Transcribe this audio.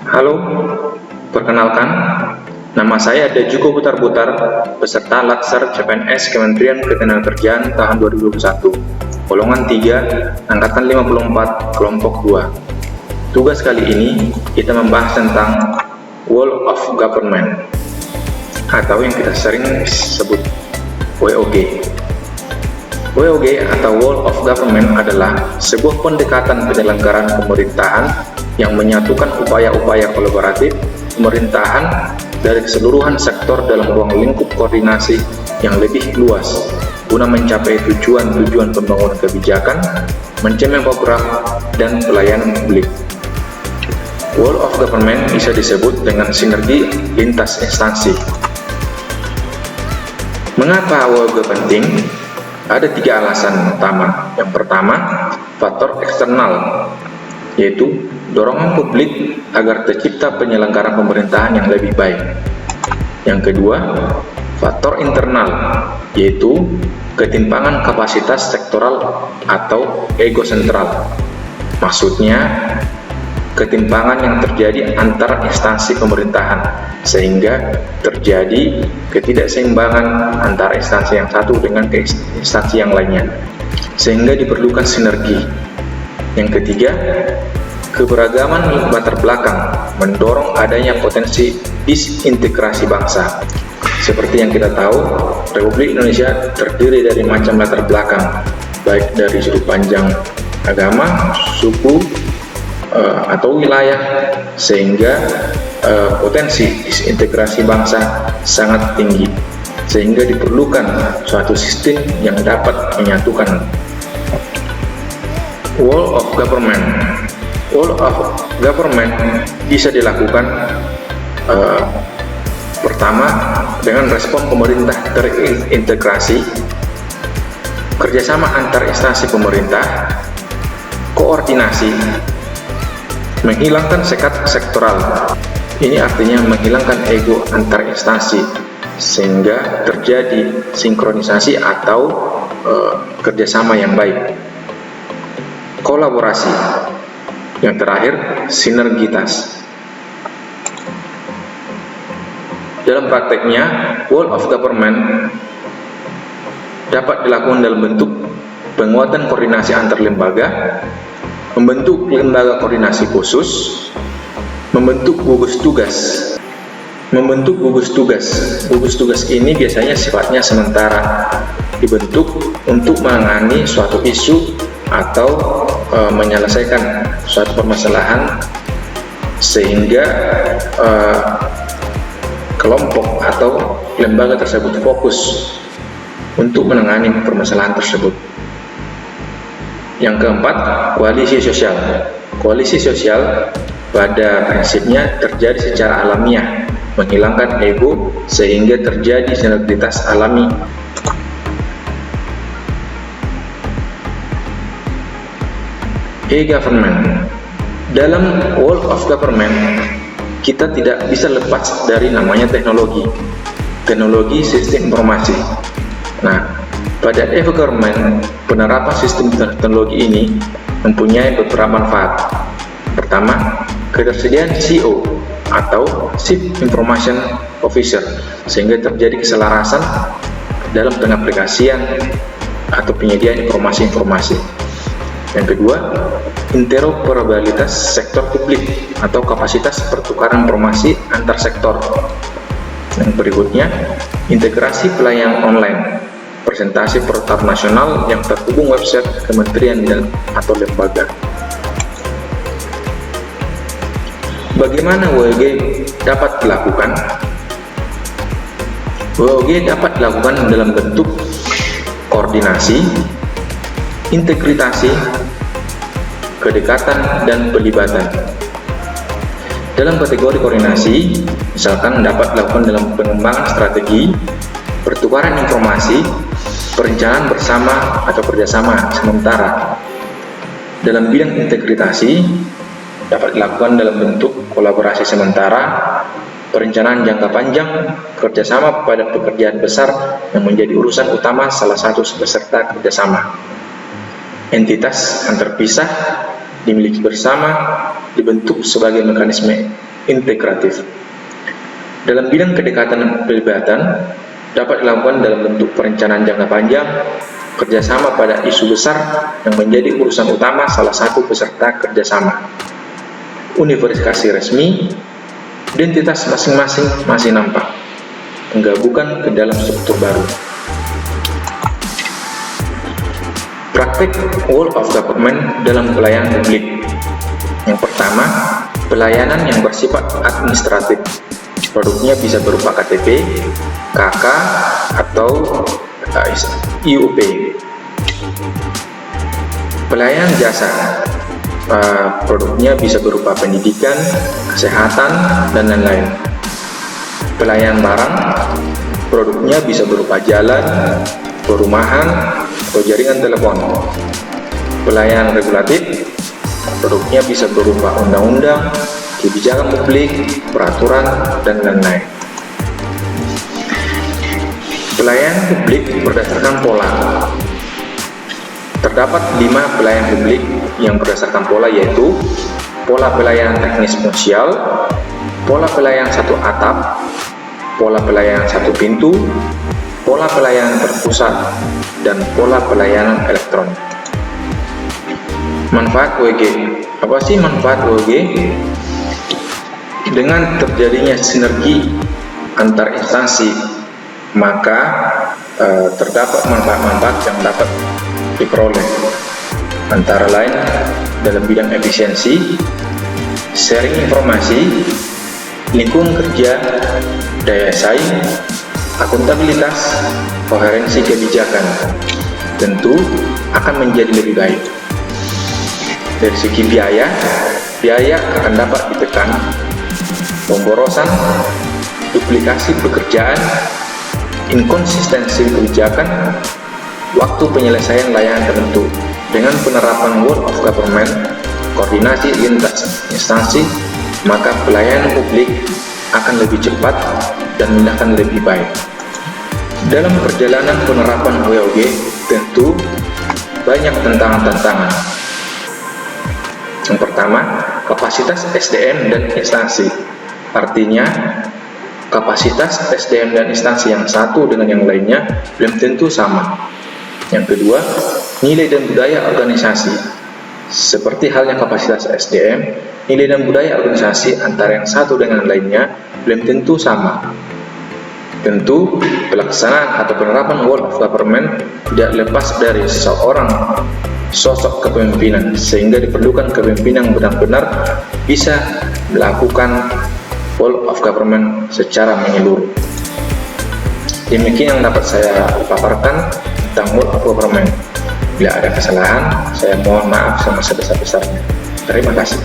Halo, perkenalkan, nama saya Dejuko Butar-Butar, peserta Latsar CPNS Kementerian Ketenagakerjaan tahun 2021, golongan 3, angkatan 54, kelompok 2. Tugas kali ini kita membahas tentang World of Government, atau yang kita sering sebut WOG. WOG atau World of Government adalah sebuah pendekatan penyelenggaraan pemerintahan yang menyatukan upaya-upaya kolaboratif pemerintahan dari keseluruhan sektor dalam ruang lingkup koordinasi yang lebih luas guna mencapai tujuan-tujuan pembangunan kebijakan, mencetak program, dan pelayanan publik. World of Government bisa disebut dengan sinergi lintas instansi. Mengapa WOG penting? Ada 3 alasan utama. Yang pertama, faktor eksternal, yaitu dorongan publik agar tercipta penyelenggaraan pemerintahan yang lebih baik. Yang kedua, faktor internal, yaitu ketimpangan kapasitas sektoral atau ego sentral. Maksudnya, ketimpangan yang terjadi antar instansi pemerintahan, sehingga terjadi ketidakseimbangan antara instansi yang satu dengan instansi yang lainnya, sehingga diperlukan sinergi. Yang ketiga, keberagaman latar belakang mendorong adanya potensi disintegrasi bangsa. Seperti yang kita tahu, Republik Indonesia terdiri dari macam latar belakang, baik dari sudut pandang agama, suku, atau wilayah, sehingga potensi disintegrasi bangsa sangat tinggi, sehingga diperlukan suatu sistem yang dapat menyatukan. World of Government. World of Government bisa dilakukan pertama dengan respon pemerintah terintegrasi, kerjasama antar instansi pemerintah, koordinasi, menghilangkan sekat sektoral. Ini artinya menghilangkan ego antar instansi, sehingga terjadi sinkronisasi atau kerjasama yang baik. Kolaborasi. Yang terakhir, sinergitas. Dalam prakteknya, World of Government dapat dilakukan dalam bentuk penguatan koordinasi antar lembaga, membentuk lembaga koordinasi khusus, membentuk gugus tugas. Gugus tugas ini biasanya sifatnya sementara, dibentuk untuk menangani suatu isu atau menyelesaikan suatu permasalahan, sehingga kelompok atau lembaga tersebut fokus untuk menangani permasalahan tersebut. Yang keempat, koalisi sosial. Koalisi sosial pada prinsipnya terjadi secara alamiah, menghilangkan ego sehingga terjadi sinergitas alami. E-government. Dalam World of Government, kita tidak bisa lepas dari namanya teknologi sistem informasi. Nah, pada e-government, penerapan sistem teknologi ini mempunyai beberapa manfaat. Pertama, ketersediaan CO atau Chief Information Officer, sehingga terjadi keselarasan dalam pengaplikasian atau penyediaan informasi-informasi. Yang kedua, interoperabilitas sektor publik atau kapasitas pertukaran informasi antar sektor. Yang berikutnya, integrasi pelayanan online, presentasi portal nasional yang terhubung website kementerian dan atau lembaga. Bagaimana WOG dapat dilakukan? WOG dapat dilakukan dalam bentuk koordinasi, integritasi, kedekatan, dan pelibatan. Dalam kategori koordinasi, misalkan dapat dilakukan dalam pengembangan strategi, pertukaran informasi, perencanaan bersama atau kerjasama sementara. Dalam bidang integritasi, dapat dilakukan dalam bentuk kolaborasi sementara, perencanaan jangka panjang, kerjasama pada pekerjaan besar yang menjadi urusan utama salah satu peserta kerjasama. Entitas yang terpisah dimiliki bersama, dibentuk sebagai mekanisme integratif. Dalam bidang kedekatan dan pelibatan, dapat dilakukan dalam bentuk perencanaan jangka panjang, kerjasama pada isu besar yang menjadi urusan utama salah satu peserta kerjasama. Unifikasi resmi, identitas masing-masing masih nampak, penggabungan ke dalam struktur baru. Praktik whole of government dalam pelayanan publik. Yang pertama, pelayanan yang bersifat administratif. Produknya bisa berupa KTP, KK, atau IUP. Pelayanan jasa, produknya bisa berupa pendidikan, kesehatan, dan lain-lain. Pelayanan barang, produknya bisa berupa jalan, perumahan, atau jaringan telepon. Pelayanan regulatif, produknya bisa berupa undang-undang, kebijakan publik, peraturan, dan lain-lain. Pelayanan publik berdasarkan pola. Terdapat 5 pelayanan publik yang berdasarkan pola, yaitu pola pelayanan teknis fungsional, pola pelayanan satu atap, pola pelayanan satu pintu, pola pelayanan terpusat, dan pola pelayanan elektronik. Manfaat OEG. Apa sih manfaat OEG? Dengan terjadinya sinergi antar instansi, maka terdapat manfaat-manfaat yang dapat diperoleh, antara lain dalam bidang efisiensi, sharing informasi, lingkungan kerja, daya saing, akuntabilitas, koherensi kebijakan, tentu akan menjadi lebih baik. Dari segi biaya akan dapat ditekan. Pemborosan, duplikasi pekerjaan, inkonsistensi kebijakan, waktu penyelesaian layanan tertentu. Dengan penerapan whole of government, koordinasi lintas instansi, maka pelayanan publik akan lebih cepat dan akan lebih baik. Dalam perjalanan penerapan WOG, tentu banyak tantangan. Yang pertama, kapasitas SDM dan instansi. Artinya, kapasitas SDM dan instansi yang satu dengan yang lainnya belum tentu sama. Yang kedua, nilai dan budaya organisasi. Seperti halnya kapasitas SDM, nilai dan budaya organisasi antara yang satu dengan yang lainnya belum tentu sama. Tentu, pelaksanaan atau penerapan whole of government tidak lepas dari seseorang sosok kepemimpinan, sehingga diperlukan kepemimpinan yang benar-benar bisa melakukan whole of government secara menyeluruh. Demikian yang dapat saya paparkan tentang whole of government. Bila ada kesalahan, saya mohon maaf sama sebesar-besarnya. Terima kasih.